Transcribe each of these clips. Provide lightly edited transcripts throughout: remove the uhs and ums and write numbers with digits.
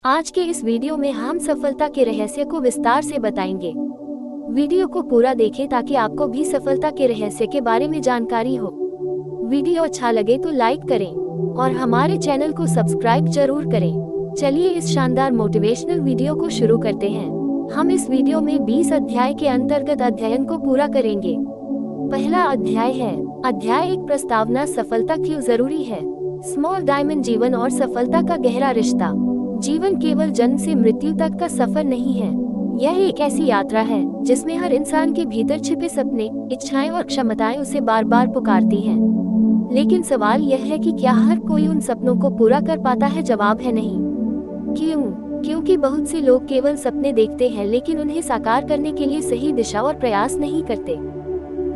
आज के इस वीडियो में हम सफलता के रहस्य को विस्तार से बताएंगे। वीडियो को पूरा देखें ताकि आपको भी सफलता के रहस्य के बारे में जानकारी हो। वीडियो अच्छा लगे तो लाइक करें और हमारे चैनल को सब्सक्राइब जरूर करें। चलिए इस शानदार मोटिवेशनल वीडियो को शुरू करते हैं। हम इस वीडियो में 20 अध्याय के अंतर्गत अध्ययन को पूरा करेंगे। पहला अध्याय है अध्याय एक प्रस्तावना, सफलता क्यों जरूरी है। स्मॉल डायमंड, जीवन और सफलता का गहरा रिश्ता। जीवन केवल जन्म से मृत्यु तक का सफर नहीं है। यह एक ऐसी यात्रा है जिसमें हर इंसान के भीतर छिपे सपने, इच्छाएं और क्षमताएं उसे बार बार पुकारती हैं। लेकिन सवाल यह है कि क्या हर कोई उन सपनों को पूरा कर पाता है? जवाब है नहीं। क्यों? क्योंकि बहुत से लोग केवल सपने देखते हैं लेकिन उन्हें साकार करने के लिए सही दिशा और प्रयास नहीं करते।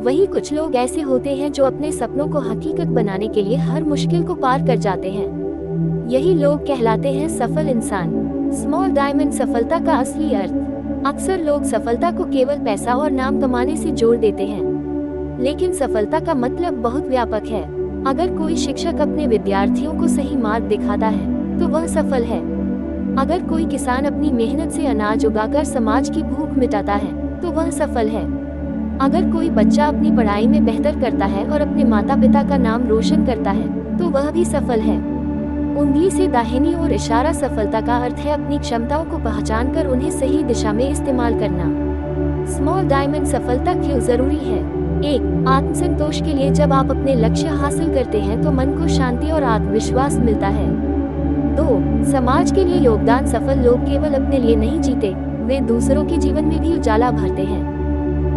वहीं कुछ लोग ऐसे होते हैं जो अपने सपनों को हकीकत बनाने के लिए हर मुश्किल को पार कर जाते हैं। यही लोग कहलाते हैं सफल इंसान। स्मॉल डायमंड, सफलता का असली अर्थ। अक्सर लोग सफलता को केवल पैसा और नाम कमाने से जोड़ देते हैं, लेकिन सफलता का मतलब बहुत व्यापक है। अगर कोई शिक्षक अपने विद्यार्थियों को सही मार्ग दिखाता है तो वह सफल है। अगर कोई किसान अपनी मेहनत से अनाज उगाकर समाज की भूख मिटाता है तो वह सफल है। अगर कोई बच्चा अपनी पढ़ाई में बेहतर करता है और अपने माता पिता का नाम रोशन करता है तो वह भी सफल है। उंगली से दाहिनी ओर इशारा, सफलता का अर्थ है अपनी क्षमताओं को पहचानकर उन्हें सही दिशा में इस्तेमाल करना। स्मॉल डायमंड, सफलता क्यों जरूरी है। 1. आत्मसंतोष के लिए। जब आप अपने लक्ष्य हासिल करते हैं तो मन को शांति और आत्मविश्वास मिलता है। 2. समाज के लिए योगदान। सफल लोग केवल अपने लिए नहीं जीते, वे दूसरों के जीवन में भी उजाला भरते हैं।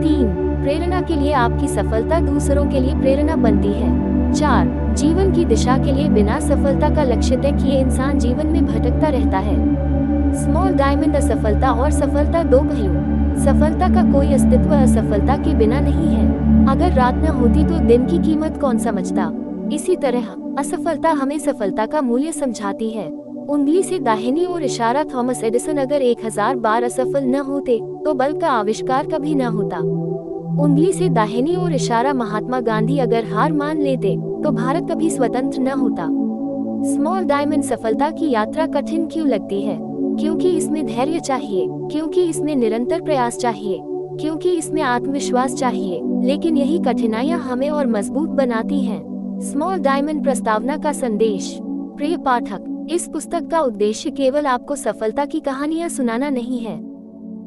3. प्रेरणा के लिए। आपकी सफलता दूसरों के लिए प्रेरणा बनती है। 4. जीवन की दिशा के लिए। बिना सफलता का लक्ष्य तय किए इंसान जीवन में भटकता रहता है। स्मॉल डायमंड, असफलता और सफलता दो पहलू। सफलता का कोई अस्तित्व असफलता के बिना नहीं है। अगर रात न होती तो दिन की कीमत कौन समझता। इसी तरह असफलता हमें सफलता का मूल्य समझाती है। उंगली से दाहिनी ओर इशारा, थॉमस एडिसन अगर 1000 बार असफल न होते तो बल्ब का आविष्कार कभी न होता। उंगली से दाहिनी ओर इशारा, महात्मा गांधी अगर हार मान लेते तो भारत कभी स्वतंत्र न होता। स्मॉल डायमंड, सफलता की यात्रा कठिन क्यों लगती है। क्योंकि इसमें धैर्य चाहिए, क्योंकि इसमें निरंतर प्रयास चाहिए, क्योंकि इसमें आत्मविश्वास चाहिए। लेकिन यही कठिनाइयां हमें और मजबूत बनाती हैं। स्मॉल डायमंड, प्रस्तावना का संदेश। प्रिय पाठक, इस पुस्तक का उद्देश्य केवल आपको सफलता की कहानियां सुनाना नहीं है।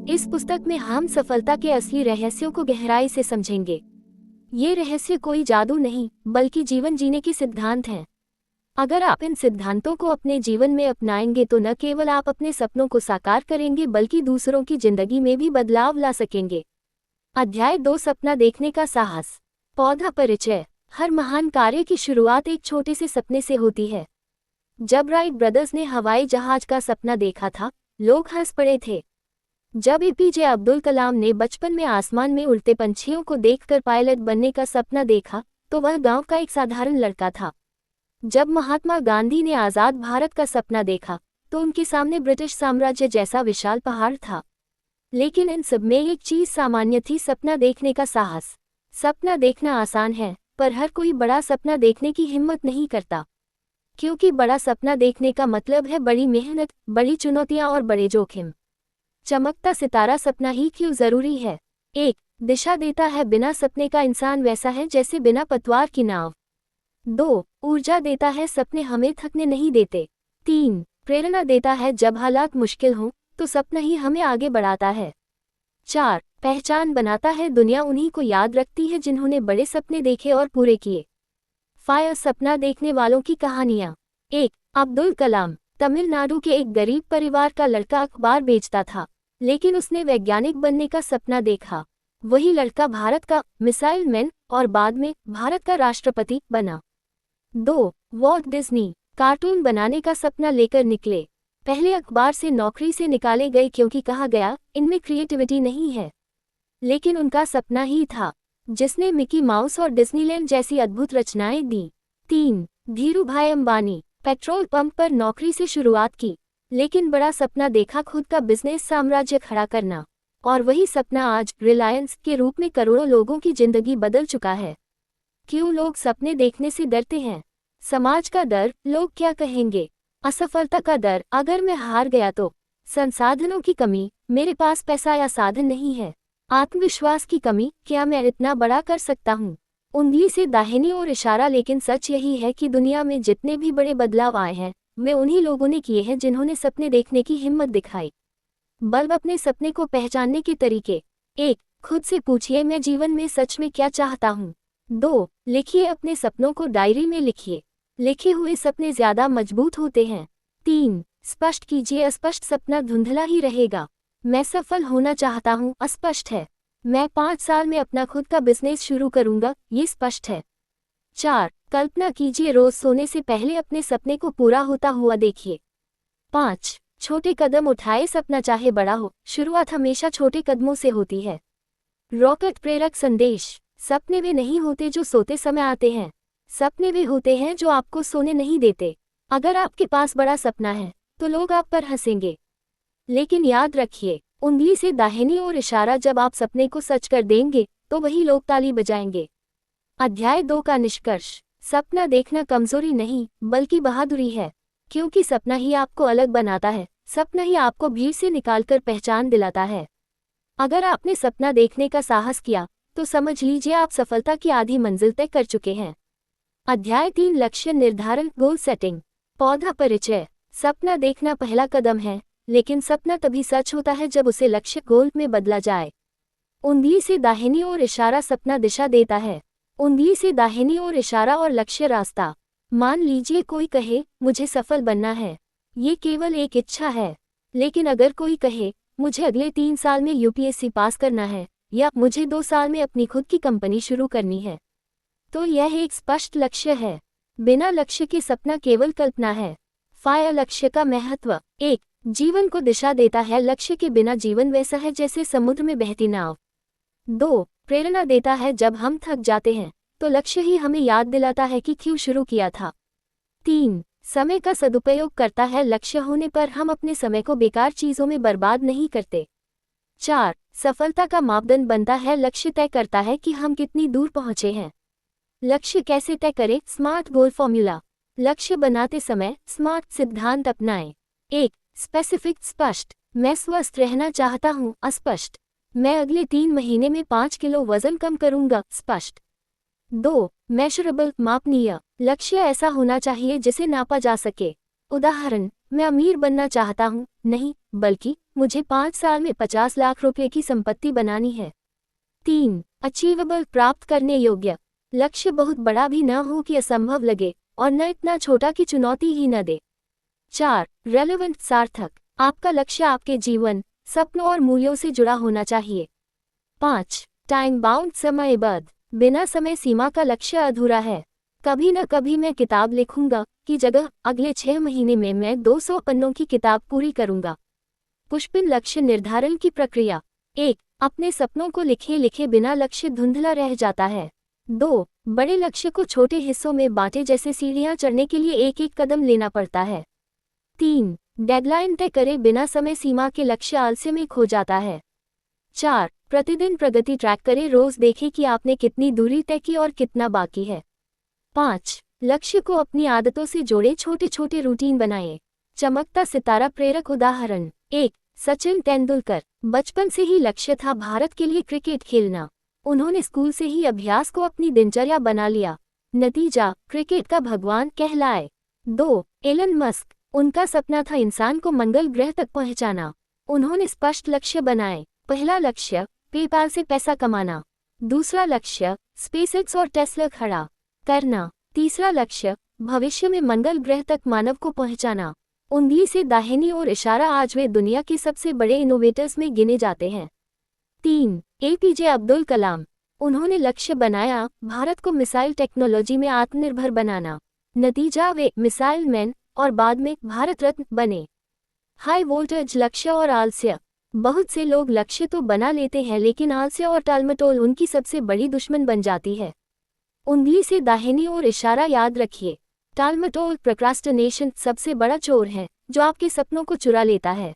इस पुस्तक में हम सफलता के असली रहस्यों को गहराई से समझेंगे। ये रहस्य कोई जादू नहीं, बल्कि जीवन जीने के सिद्धांत हैं। अगर आप इन सिद्धांतों को अपने जीवन में अपनाएंगे तो न केवल आप अपने सपनों को साकार करेंगे बल्कि दूसरों की जिंदगी में भी बदलाव ला सकेंगे। अध्याय 2, सपना देखने का साहस। पौधा परिचय। हर महान कार्य की शुरुआत एक छोटे से सपने से होती है। जब राइट ब्रदर्स ने हवाई जहाज का सपना देखा था, लोग हंस पड़े थे। जब एपीजे अब्दुल कलाम ने बचपन में आसमान में उड़ते पंछियों को देखकर पायलट बनने का सपना देखा तो वह गांव का एक साधारण लड़का था। जब महात्मा गांधी ने आजाद भारत का सपना देखा तो उनके सामने ब्रिटिश साम्राज्य जैसा विशाल पहाड़ था। लेकिन इन सब में एक चीज सामान्य थी, सपना देखने का साहस। सपना देखना आसान है, पर हर कोई बड़ा सपना देखने की हिम्मत नहीं करता। क्योंकि बड़ा सपना देखने का मतलब है बड़ी मेहनत, बड़ी चुनौतियां और बड़े जोखिम। चमकता सितारा, सपना ही क्यों जरूरी है। 1. दिशा देता है। बिना सपने का इंसान वैसा है जैसे बिना पतवार की नाव। 2. ऊर्जा देता है। सपने हमें थकने नहीं देते। 3. प्रेरणा देता है। जब हालात मुश्किल हों तो सपना ही हमें आगे बढ़ाता है। 4. पहचान बनाता है। दुनिया उन्हीं को याद रखती है जिन्होंने बड़े सपने देखे और पूरे किए। 5. सपना देखने वालों की कहानियां। 1. अब्दुल कलाम। तमिलनाडु के एक गरीब परिवार का लड़का अखबार बेचता था, लेकिन उसने वैज्ञानिक बनने का सपना देखा। वही लड़का भारत का मिसाइल मैन और बाद में भारत का राष्ट्रपति बना। 2. Walt Disney. कार्टून बनाने का सपना लेकर निकले। पहले अखबार से नौकरी से निकाले गए क्योंकि कहा गया इनमें क्रिएटिविटी नहीं है। लेकिन उनका सपना ही था जिसने मिकी माउस और डिज्नीलैंड जैसी अद्भुत रचनाएं दी। 3. धीरूभाई अंबानी। पेट्रोल पंप पर नौकरी से शुरुआत की, लेकिन बड़ा सपना देखा, खुद का बिजनेस साम्राज्य खड़ा करना। और वही सपना आज रिलायंस के रूप में करोड़ों लोगों की जिंदगी बदल चुका है। क्यों लोग सपने देखने से डरते हैं। समाज का डर, लोग क्या कहेंगे, असफलता का डर, अगर मैं हार गया तो। संसाधनों की कमी, मेरे पास पैसा या साधन नहीं है। आत्मविश्वास की कमी, क्या मैं इतना बड़ा कर सकता हूँ। उंगली से दाहिनी ओर इशारा। लेकिन सच यही है कि दुनिया में जितने भी बड़े बदलाव आए हैं, वे उन्हीं लोगों ने किए हैं जिन्होंने सपने देखने की हिम्मत दिखाई। बल्ब अपने सपने को पहचानने के तरीके। 1. खुद से पूछिए, मैं जीवन में सच में क्या चाहता हूँ। 2. लिखिए, अपने सपनों को डायरी में लिखिए। लिखे हुए सपने ज्यादा मजबूत होते हैं। 3. स्पष्ट कीजिए, अस्पष्ट सपना धुंधला ही रहेगा। मैं सफल होना चाहता हूँ, अस्पष्ट है। मैं 5 साल में अपना खुद का बिजनेस शुरू करूंगा, ये स्पष्ट है। 4. कल्पना कीजिए, रोज सोने से पहले अपने सपने को पूरा होता हुआ देखिए। 5. छोटे कदम उठाए, सपना चाहे बड़ा हो, शुरुआत हमेशा छोटे कदमों से होती है। रॉकेट प्रेरक संदेश। सपने वे नहीं होते जो सोते समय आते हैं। सपने वे होते हैं जो आपको सोने नहीं देते। अगर आपके पास बड़ा सपना है तो लोग आप पर हंसेंगे, लेकिन याद रखिए, उंगली से दाहिनी ओर इशारा। जब आप सपने को सच कर देंगे तो वही लोग ताली बजाएंगे। अध्याय 2 का निष्कर्ष। सपना देखना कमजोरी नहीं बल्कि बहादुरी है, क्योंकि सपना ही आपको अलग बनाता है। सपना ही आपको भीड़ से निकालकर पहचान दिलाता है। अगर आपने सपना देखने का साहस किया तो समझ लीजिए आप सफलता की आधी मंजिल तय कर चुके हैं। अध्याय 3 लक्ष्य निर्धारण, गोल सेटिंग। पौधा परिचय। सपना देखना पहला कदम है, लेकिन सपना तभी सच होता है जब उसे लक्ष्य, गोल में बदला जाए। उंगली से दाहिनी ओर इशारा सपना दिशा देता है। उंगली से दाहिनी ओर इशारा और लक्ष्य रास्ता। मान लीजिए कोई कहे, मुझे सफल बनना है। ये केवल एक इच्छा है। लेकिन अगर कोई कहे, मुझे अगले 3 साल में यूपीएससी पास करना है, या मुझे 2 साल में अपनी खुद की कंपनी शुरू करनी है, तो यह एक स्पष्ट लक्ष्य है। बिना लक्ष्य के सपना केवल कल्पना है। फायर लक्ष्य का महत्व। 1. जीवन को दिशा देता है, लक्ष्य के बिना जीवन वैसा है जैसे समुद्र में बहती नाव। 2. प्रेरणा देता है, जब हम थक जाते हैं तो लक्ष्य ही हमें याद दिलाता है कि क्यों शुरू किया था। 3. समय का सदुपयोग करता है, लक्ष्य होने पर हम अपने समय को बेकार चीजों में बर्बाद नहीं करते। 4. सफलता का मापदंड बनता है, लक्ष्य तय करता है कि हम कितनी दूर पहुंचे हैं। लक्ष्य कैसे तय करें, स्मार्ट गोल फॉर्मूला। लक्ष्य बनाते समय स्मार्ट सिद्धांत अपनाएं। 1. स्पेसिफिक, स्पष्ट। मैं स्वस्थ रहना चाहता हूँ, अस्पष्ट। मैं अगले 3 महीने में 5 किलो वजन कम करूंगा, स्पष्ट। 2. मेजरेबल, मापनीय। लक्ष्य ऐसा होना चाहिए जिसे नापा जा सके। उदाहरण, मैं अमीर बनना चाहता हूँ, नहीं, बल्कि मुझे 5 साल में 50 लाख रुपए की संपत्ति बनानी है। 3. अचीवेबल, प्राप्त करने योग्य। लक्ष्य बहुत बड़ा भी न हो कि असंभव लगे, और न इतना छोटा कि चुनौती ही न दे। 4. रेलेवेंट, सार्थक। आपका लक्ष्य आपके जीवन, सपनों और मूल्यों से जुड़ा होना चाहिए। 5. टाइम बाउंड, समयबद्ध। बिना समय सीमा का लक्ष्य अधूरा है। कभी न कभी मैं किताब लिखूंगा की जगह अगले 6 महीने में मैं 200 पन्नों की किताब पूरी करूंगा। पुष्पिन लक्ष्य निर्धारण की प्रक्रिया। 1. अपने सपनों को लिखे बिना लक्ष्य धुंधला रह जाता है। 2. बड़े लक्ष्य को छोटे हिस्सों में बांटे, जैसे सीढ़ियां चढ़ने के लिए एक एक कदम लेना पड़ता है। 3. डेडलाइन तय करे, बिना समय सीमा के लक्ष्य आलस्य में खो जाता है। 4. प्रतिदिन प्रगति ट्रैक करें, रोज देखें कि आपने कितनी दूरी तय की और कितना बाकी है। 5. लक्ष्य को अपनी आदतों से जोड़े, छोटे छोटे रूटीन बनाएं। चमकता सितारा प्रेरक उदाहरण। 1. सचिन तेंदुलकर। बचपन से ही लक्ष्य था भारत के लिए क्रिकेट खेलना। उन्होंने स्कूल से ही अभ्यास को अपनी दिनचर्या बना लिया। नतीजा, क्रिकेट का भगवान कहलाए। 2. Elon Musk. उनका सपना था इंसान को मंगल ग्रह तक पहुंचाना। उन्होंने स्पष्ट लक्ष्य बनाए। पहला लक्ष्य, पेपाल से पैसा कमाना। दूसरा लक्ष्य, स्पेसएक्स और टेस्ला खड़ा करना। तीसरा लक्ष्य, भविष्य में मंगल ग्रह तक मानव को पहुंचाना। उंगली से दाहिनी ओर इशारा, आज वे दुनिया के सबसे बड़े इनोवेटर्स में गिने जाते हैं। 3. एपीजे अब्दुल कलाम। उन्होंने लक्ष्य बनाया, भारत को मिसाइल टेक्नोलॉजी में आत्मनिर्भर बनाना। नतीजा, वे मिसाइल मैन और बाद में भारत रत्न बने। हाई वोल्टेज लक्ष्य और आलस्य। बहुत से लोग लक्ष्य तो बना लेते हैं, लेकिन आलस्य और टालमटोल उनकी सबसे बड़ी दुश्मन बन जाती है। उंगली से दाहिनी ओर इशारा याद रखिए। टालमटोल, प्रोक्रास्टिनेशन सबसे बड़ा चोर है जो आपके सपनों को चुरा लेता है।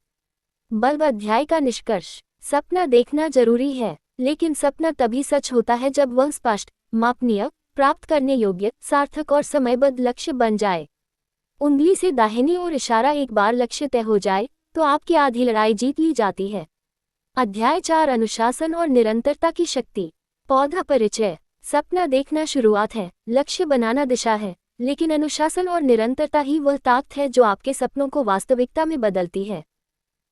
बल्ब अध्याय का निष्कर्ष। सपना देखना जरूरी है, लेकिन सपना तभी सच होता है जब वह स्पष्ट, मापनीय, प्राप्त करने योग्य, सार्थक और समयबद्ध लक्ष्य बन जाए। उंगली से दाहिनी ओर इशारा। एक बार लक्ष्य तय हो जाए तो आपकी आधी लड़ाई जीत ली जाती है। अध्याय 4 अनुशासन और निरंतरता की शक्ति। पौधा परिचय। सपना देखना शुरुआत है, लक्ष्य बनाना दिशा है, लेकिन अनुशासन और निरंतरता ही वह ताकत है जो आपके सपनों को वास्तविकता में बदलती है।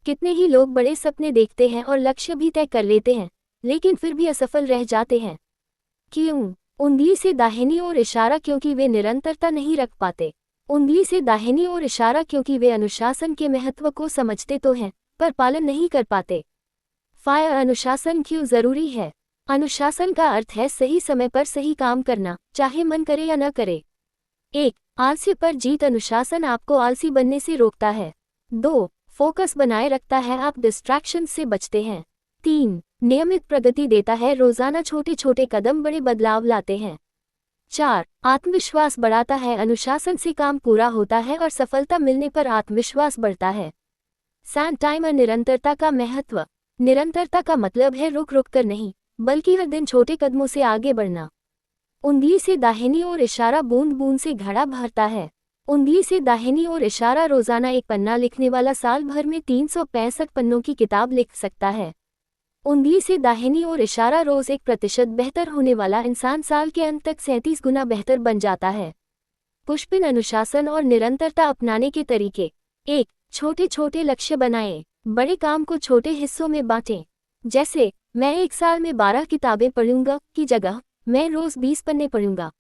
कितने ही लोग बड़े सपने देखते हैं और लक्ष्य भी तय कर लेते हैं, लेकिन फिर भी असफल रह जाते हैं। क्यों? उंगली से दाहिनी ओर इशारा। क्योंकि वे निरंतरता नहीं रख पाते। उंगली से दाहिनी ओर इशारा क्योंकि वे अनुशासन के महत्व को समझते तो हैं, पर पालन नहीं कर पाते। फायर अनुशासन क्यों जरूरी है? अनुशासन का अर्थ है सही समय पर सही काम करना, चाहे मन करे या न करे। 1. आलस्य पर जीत। अनुशासन आपको आलसी बनने से रोकता है। 2. फोकस बनाए रखता है, आप डिस्ट्रैक्शन से बचते हैं। 3. नियमित प्रगति देता है, रोजाना छोटे छोटे कदम बड़े बदलाव लाते हैं। 4. आत्मविश्वास बढ़ाता है, अनुशासन से काम पूरा होता है और सफलता मिलने पर आत्मविश्वास बढ़ता है। Sand timer. निरंतरता का महत्व। निरंतरता का मतलब है रुक रुक कर नहीं, बल्कि हर दिन छोटे कदमों से आगे बढ़ना। उंगली से दाहिनी ओर इशारा बूंद बूंद से घड़ा भरता है। उंगली से दाहिनी ओर इशारा। रोजाना एक पन्ना लिखने वाला साल भर में 365 पन्नों की किताब लिख सकता है। उंगली से दाहिनी ओर इशारा। रोज 1% बेहतर होने वाला इंसान साल के अंत तक 37 गुना बेहतर बन जाता है। पुष्पिन। अनुशासन और निरंतरता अपनाने के तरीके। 1. छोटे छोटे लक्ष्य बनाएं, बड़े काम को छोटे हिस्सों में बांटें। जैसे, मैं 1 साल में 12 किताबें पढ़ूंगा की जगह मैं रोज 20 पन्ने पढ़ूंगा।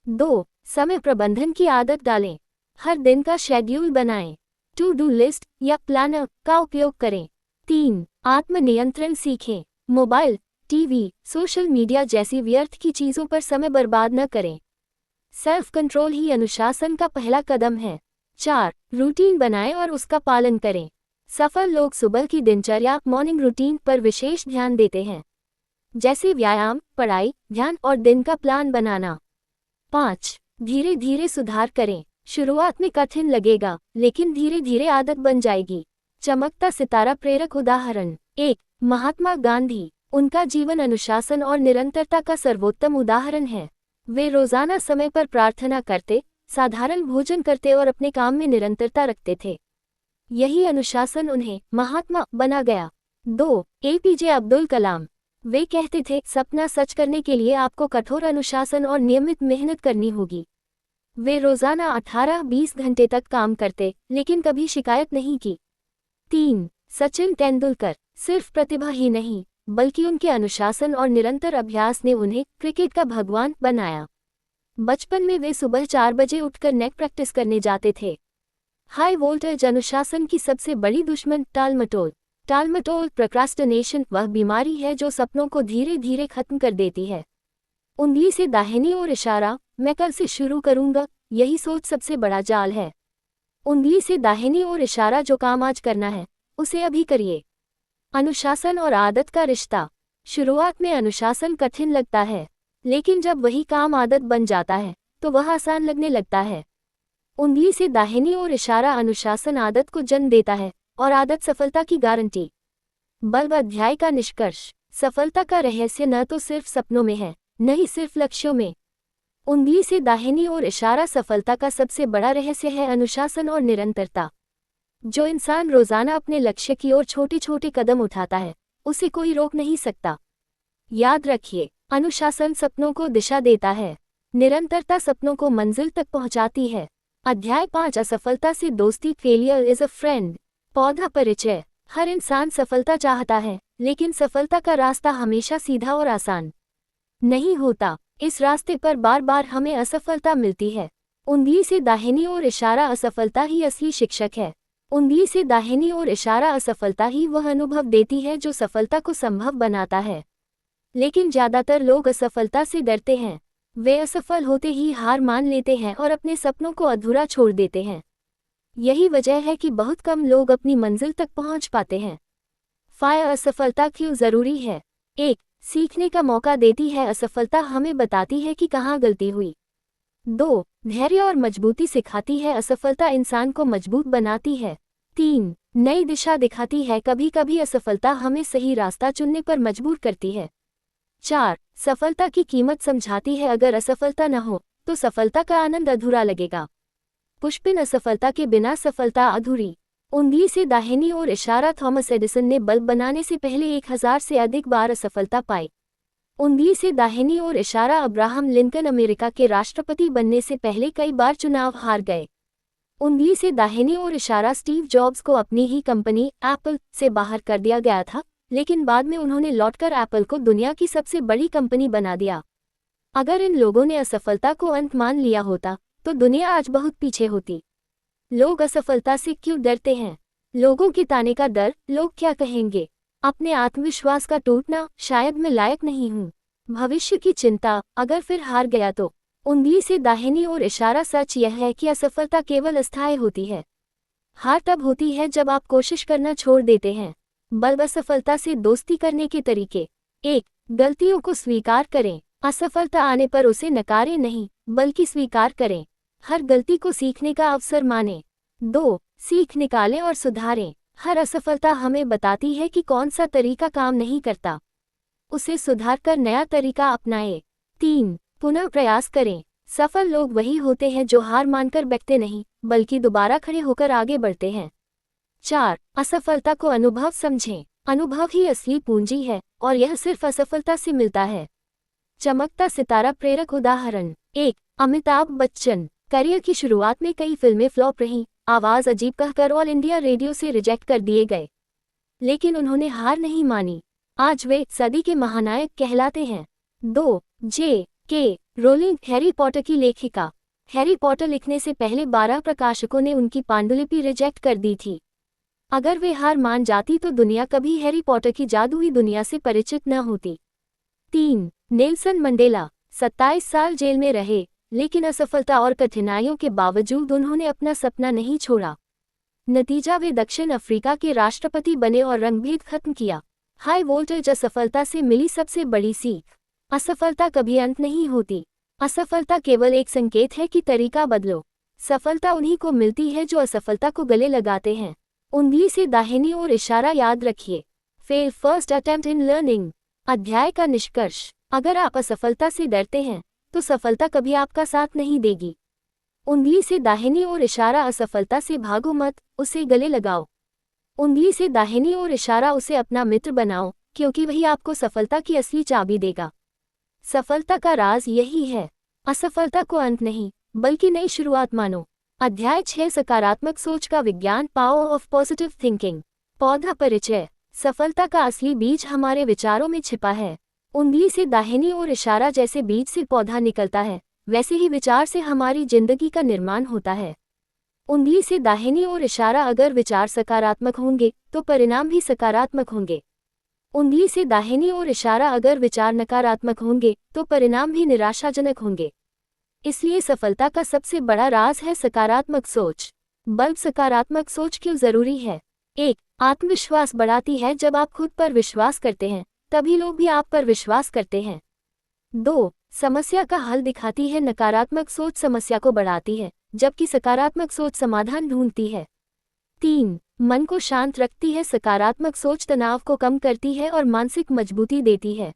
2. समय प्रबंधन की आदत डालें, हर दिन का शेड्यूल बनाएं। टू डू लिस्ट या प्लानर का उपयोग करें। 3. आत्मनियंत्रण सीखें, मोबाइल, टीवी, सोशल मीडिया जैसी व्यर्थ की चीजों पर समय बर्बाद न करें। सेल्फ कंट्रोल ही अनुशासन का पहला कदम है। 4. रूटीन बनाएं और उसका पालन करें। सफल लोग सुबह की दिनचर्या मॉर्निंग रूटीन पर विशेष ध्यान देते हैं, जैसे व्यायाम, पढ़ाई, ध्यान और दिन का प्लान बनाना। 5. धीरे धीरे सुधार करें, शुरुआत में कठिन लगेगा, लेकिन धीरे धीरे आदत बन जाएगी। चमकता सितारा। प्रेरक उदाहरण। 1. महात्मा गांधी। उनका जीवन अनुशासन और निरंतरता का सर्वोत्तम उदाहरण है। वे रोजाना समय पर प्रार्थना करते, साधारण भोजन करते और अपने काम में निरंतरता रखते थे। यही अनुशासन उन्हें महात्मा बना गया। 2. एपीजे अब्दुल कलाम। वे कहते थे, सपना सच करने के लिए आपको कठोर अनुशासन और नियमित मेहनत करनी होगी। वे रोजाना 18-20 घंटे तक काम करते, लेकिन कभी शिकायत नहीं की। 3. सचिन तेंदुलकर। सिर्फ प्रतिभा ही नहीं, बल्कि उनके अनुशासन और निरंतर अभ्यास ने उन्हें क्रिकेट का भगवान बनाया। बचपन में वे सुबह 4 बजे उठकर नेट प्रैक्टिस करने जाते थे। High voltage. अनुशासन की सबसे बड़ी दुश्मन टालमटोल। टालमटोल प्रोक्रास्टिनेशन वह बीमारी है जो सपनों को धीरे धीरे खत्म कर देती है। उंगली से दाहिनी ओर इशारा। मैं कल से शुरू करूंगा, यही सोच सबसे बड़ा जाल है। उंगली से दाहिनी ओर इशारा। जो काम आज करना है उसे अभी करिए। अनुशासन और आदत का रिश्ता। शुरुआत में अनुशासन कठिन लगता है, लेकिन जब वही काम आदत बन जाता है तो वह आसान लगने लगता है। उंगली से दाहिनी ओर इशारा। अनुशासन आदत को जन्म देता है और आदत सफलता की गारंटी। बल्ब अध्याय का निष्कर्ष। सफलता का रहस्य न तो सिर्फ सपनों में है, न ही सिर्फ लक्ष्यों में। उंगली से दाहिनी ओर इशारा। सफलता का सबसे बड़ा रहस्य है अनुशासन और निरंतरता। जो इंसान रोजाना अपने लक्ष्य की ओर छोटे छोटे कदम उठाता है, उसे कोई रोक नहीं सकता। याद रखिए, अनुशासन सपनों को दिशा देता है, निरंतरता सपनों को मंजिल तक पहुंचाती है। अध्याय 5 असफलता से दोस्ती। Failure is a friend. पौधा परिचय। हर इंसान सफलता चाहता है, लेकिन सफलता का रास्ता हमेशा सीधा और आसान नहीं होता। इस रास्ते पर बार बार हमें असफलता मिलती है। उंगली से दाहिनी ओर इशारा। असफलता ही असली शिक्षक है। उंगली से दाहिनी ओर इशारा। असफलता ही वह अनुभव देती है जो सफलता को संभव बनाता है। लेकिन ज्यादातर लोग असफलता से डरते हैं। वे असफल होते ही हार मान लेते हैं और अपने सपनों को अधूरा छोड़ देते हैं। यही वजह है कि बहुत कम लोग अपनी मंजिल तक पहुंच पाते हैं। फायर। असफलता क्यों जरूरी है? 1. सीखने का मौका देती है। असफलता हमें बताती है कि कहाँ गलती हुई। 2. धैर्य और मजबूती सिखाती है। असफलता इंसान को मजबूत बनाती है। 3. नई दिशा दिखाती है। कभी कभी असफलता हमें सही रास्ता चुनने पर मजबूर करती है। 4. सफलता की कीमत समझाती है। अगर असफलता न हो तो सफलता का आनंद अधूरा लगेगा। पुष्पिन असफलता के बिना सफलता अधूरी। उंगली से दाहिनी ओर इशारा। थॉमस एडिसन ने बल्ब बनाने से पहले 1000 से अधिक बार असफलता पाई। उंगली से दाहिनी ओर इशारा। अब्राहम लिंकन अमेरिका के राष्ट्रपति बनने से पहले कई बार चुनाव हार गए। उंगली से दाहिनी ओर इशारा। स्टीव जॉब्स को अपनी ही कंपनी एप्पल से बाहर कर दिया गया था, लेकिन बाद में उन्होंने लौटकर एप्पल को दुनिया की सबसे बड़ी कंपनी बना दिया। अगर इन लोगों ने असफलता को अंत मान लिया होता तो दुनिया आज बहुत पीछे होती। लोग असफलता से क्यों डरते हैं? लोगों के ताने का डर, लोग क्या कहेंगे, अपने आत्मविश्वास का टूटना, शायद मैं लायक नहीं हूँ, भविष्य की चिंता, अगर फिर हार गया तो। उंगली से दाहिनी ओर इशारा। सच यह है कि असफलता केवल अस्थायी होती है। हार तब होती है जब आप कोशिश करना छोड़ देते हैं। बल्ब असफलता से दोस्ती करने के तरीके। 1. गलतियों को स्वीकार करें। असफलता आने पर उसे नकारें नहीं, बल्कि स्वीकार करें। हर गलती को सीखने का अवसर मानें। 2. सीख निकालें और सुधारें। हर असफलता हमें बताती है कि कौन सा तरीका काम नहीं करता। उसे सुधार कर नया तरीका अपनाएं। 3. पुनः प्रयास करें। सफल लोग वही होते हैं जो हार मानकर बैठते नहीं, बल्कि दोबारा खड़े होकर आगे बढ़ते हैं। 4. असफलता को अनुभव समझें। अनुभव ही असली पूंजी है और यह सिर्फ असफलता से मिलता है। चमकता सितारा प्रेरक उदाहरण। 1. अमिताभ बच्चन। करियर की शुरुआत में कई फिल्में फ्लॉप रहीं, आवाज अजीब कहकर ऑल इंडिया रेडियो से रिजेक्ट कर दिए गए, लेकिन उन्होंने हार नहीं मानी। आज वे सदी के महानायक कहलाते हैं। 2. J.K. रोलिंग। हैरी पॉटर की लेखिका। हैरी पॉटर लिखने से पहले 12 प्रकाशकों ने उनकी पांडुलिपि रिजेक्ट कर दी थी। अगर वे हार मान जाती तो दुनिया कभी हैरी पॉटर की जादुई दुनिया से परिचित न होती। 3. Nelson Mandela. 27 साल जेल में रहे, लेकिन असफलता और कठिनाइयों के बावजूद उन्होंने अपना सपना नहीं छोड़ा। नतीजा वे दक्षिण अफ्रीका के राष्ट्रपति बने और रंगभेद खत्म किया। High voltage. असफलता से मिली सबसे बड़ी सीख। असफलता कभी अंत नहीं होती। असफलता केवल एक संकेत है कि तरीका बदलो। सफलता उन्हीं को मिलती है जो असफलता को गले लगाते हैं। उंगली से दाहिनी ओर इशारा। याद रखिए, fail first attempt in learning. अध्याय का निष्कर्ष। अगर आप असफलता से डरते हैं तो सफलता कभी आपका साथ नहीं देगी। उंगली से दाहिनी ओर इशारा। असफलता से भागो मत, उसे गले लगाओ। उंगली से दाहिनी ओर इशारा। उसे अपना मित्र बनाओ, क्योंकि वही आपको सफलता की असली चाबी देगा। सफलता का राज यही है। असफलता को अंत नहीं, बल्कि नई शुरुआत मानो। अध्याय 6। सकारात्मक सोच का विज्ञान। Power of positive thinking. पौधा परिचय। सफलता का असली बीज हमारे विचारों में छिपा है। उंगली से दाहिनी ओर इशारा। जैसे बीज से पौधा निकलता है, वैसे ही विचार से हमारी जिंदगी का निर्माण होता है। उंगली से दाहिनी ओर इशारा। अगर विचार सकारात्मक होंगे तो परिणाम भी सकारात्मक होंगे। उंगली से दाहिनी ओर इशारा। अगर विचार नकारात्मक होंगे तो परिणाम भी निराशाजनक होंगे। इसलिए सफलता का सबसे बड़ा राज है सकारात्मक सोच। बल्ब सकारात्मक सोच क्यों जरूरी है? 1. आत्मविश्वास बढ़ाती है। जब आप खुद पर विश्वास करते हैं, तभी लोग भी आप पर विश्वास करते हैं। 2. समस्या का हल दिखाती है। नकारात्मक सोच समस्या को बढ़ाती है, जबकि सकारात्मक सोच समाधान ढूंढती है। 3. मन को शांत रखती है। सकारात्मक सोच तनाव को कम करती है और मानसिक मजबूती देती है।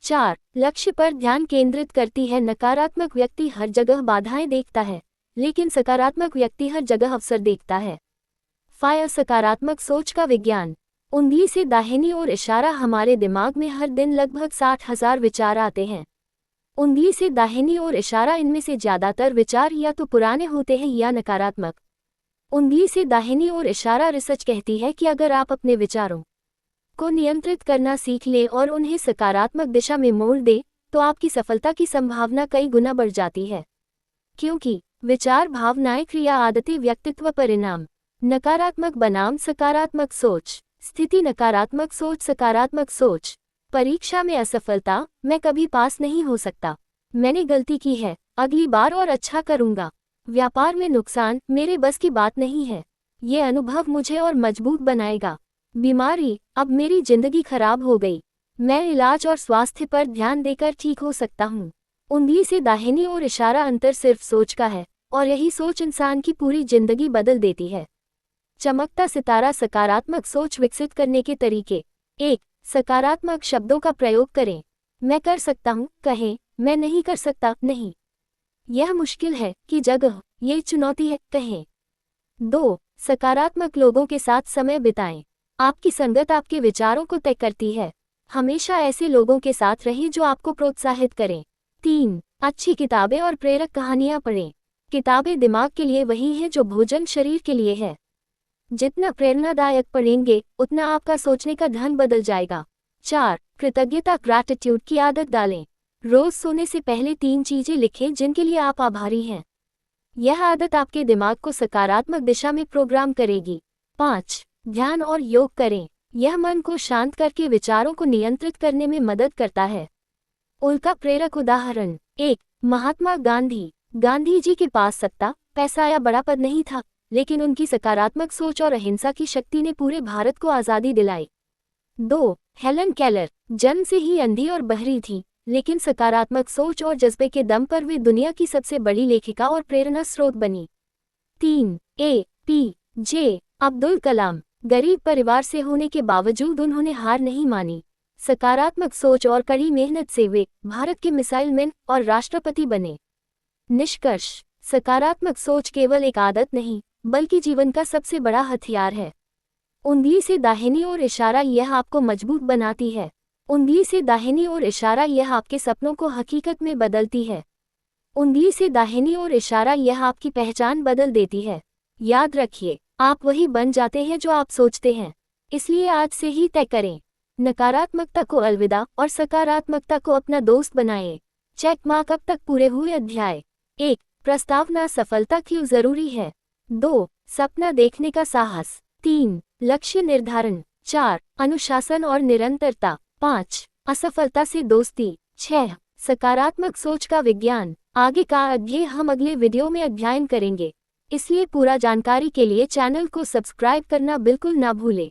4. लक्ष्य पर ध्यान केंद्रित करती है। नकारात्मक व्यक्ति हर जगह बाधाएं देखता है, लेकिन सकारात्मक व्यक्ति हर जगह अवसर देखता है। 5. सकारात्मक सोच का विज्ञान। उंगली से दाहिनी ओर इशारा। हमारे दिमाग में हर दिन लगभग 60,000 विचार आते हैं। उंगली से दाहिनी ओर इशारा। इनमें से ज्यादातर विचार या तो पुराने होते हैं या नकारात्मक। उंगली से दाहिनी ओर इशारा। रिसर्च कहती है कि अगर आप अपने विचारों को नियंत्रित करना सीख ले और उन्हें सकारात्मक दिशा में मोड़ दे, तो आपकी सफलता की संभावना कई गुना बढ़ जाती है। क्योंकि विचार, भावनाएं, क्रिया, आदतें, व्यक्तित्व, परिणाम। नकारात्मक बनाम सकारात्मक सोच। स्थिति। नकारात्मक सोच। सकारात्मक सोच। परीक्षा में असफलता। मैं कभी पास नहीं हो सकता, मैंने गलती की है, अगली बार और अच्छा करूंगा। व्यापार में नुकसान। मेरे बस की बात नहीं है, ये अनुभव मुझे और मजबूत बनाएगा। बीमारी। अब मेरी जिंदगी खराब हो गई, मैं इलाज और स्वास्थ्य पर ध्यान देकर ठीक हो सकता हूँ। उंगली से दाहिनी ओर इशारा। अंतर सिर्फ सोच का है, और यही सोच इंसान की पूरी जिंदगी बदल देती है। चमकता सितारा। सकारात्मक सोच विकसित करने के तरीके। 1. सकारात्मक शब्दों का प्रयोग करें। मैं कर सकता हूँ कहें, मैं नहीं कर सकता नहीं। यह मुश्किल है की जगह ये चुनौती है, कहें। 2. सकारात्मक लोगों के साथ समय बिताएं। आपकी संगत आपके विचारों को तय करती है। हमेशा ऐसे लोगों के साथ रहें जो आपको प्रोत्साहित करें। 3. अच्छी किताबें और प्रेरक कहानियां पढ़ें। किताबें दिमाग के लिए वही है जो भोजन शरीर के लिए है। जितना प्रेरणादायक पढ़ेंगे उतना आपका सोचने का ढंग बदल जाएगा। 4. कृतज्ञता ग्रैटिट्यूड की आदत डालें। रोज सोने से पहले 3 चीजें लिखें जिनके लिए आप आभारी हैं। यह आदत आपके दिमाग को सकारात्मक दिशा में प्रोग्राम करेगी। 5. ध्यान और योग करें। यह मन को शांत करके विचारों को नियंत्रित करने में मदद करता है। उनका प्रेरक उदाहरण। 1. महात्मा गांधी। गांधी जी के पास सत्ता, पैसा या बड़ा पद नहीं था, लेकिन उनकी सकारात्मक सोच और अहिंसा की शक्ति ने पूरे भारत को आज़ादी दिलाई। 2. Helen Keller. जन्म से ही अंधी और बहरी थी, लेकिन सकारात्मक सोच और जज्बे के दम पर वे दुनिया की सबसे बड़ी लेखिका और प्रेरणा स्रोत बनी। 3. ए.पी.जे. अब्दुल कलाम। गरीब परिवार से होने के बावजूद उन्होंने हार नहीं मानी। सकारात्मक सोच और कड़ी मेहनत से वे भारत के मिसाइल मैन और राष्ट्रपति बने। निष्कर्ष। सकारात्मक सोच केवल एक आदत नहीं, बल्कि जीवन का सबसे बड़ा हथियार है। उंगली से दाहिनी ओर इशारा, यह आपको मजबूत बनाती है। उंगली से दाहिनी ओर इशारा, यह आपके सपनों को हकीकत में बदलती है। उंगली से दाहिनी ओर इशारा, यह आपकी पहचान बदल देती है। याद रखिए, आप वही बन जाते हैं जो आप सोचते हैं। इसलिए आज से ही तय करें, नकारात्मकता को अलविदा और सकारात्मकता को अपना दोस्त बनाएं। Check mark. अब तक पूरे हुए अध्याय। 1. प्रस्तावना सफलता क्यों जरूरी है। 2. सपना देखने का साहस। 3. लक्ष्य निर्धारण। 4. अनुशासन और निरंतरता। 5. असफलता से दोस्ती। 6. सकारात्मक सोच का विज्ञान। आगे का अध्याय हम अगले वीडियो में अध्ययन करेंगे, इसलिए पूरा जानकारी के लिए चैनल को सब्सक्राइब करना बिल्कुल ना भूलें।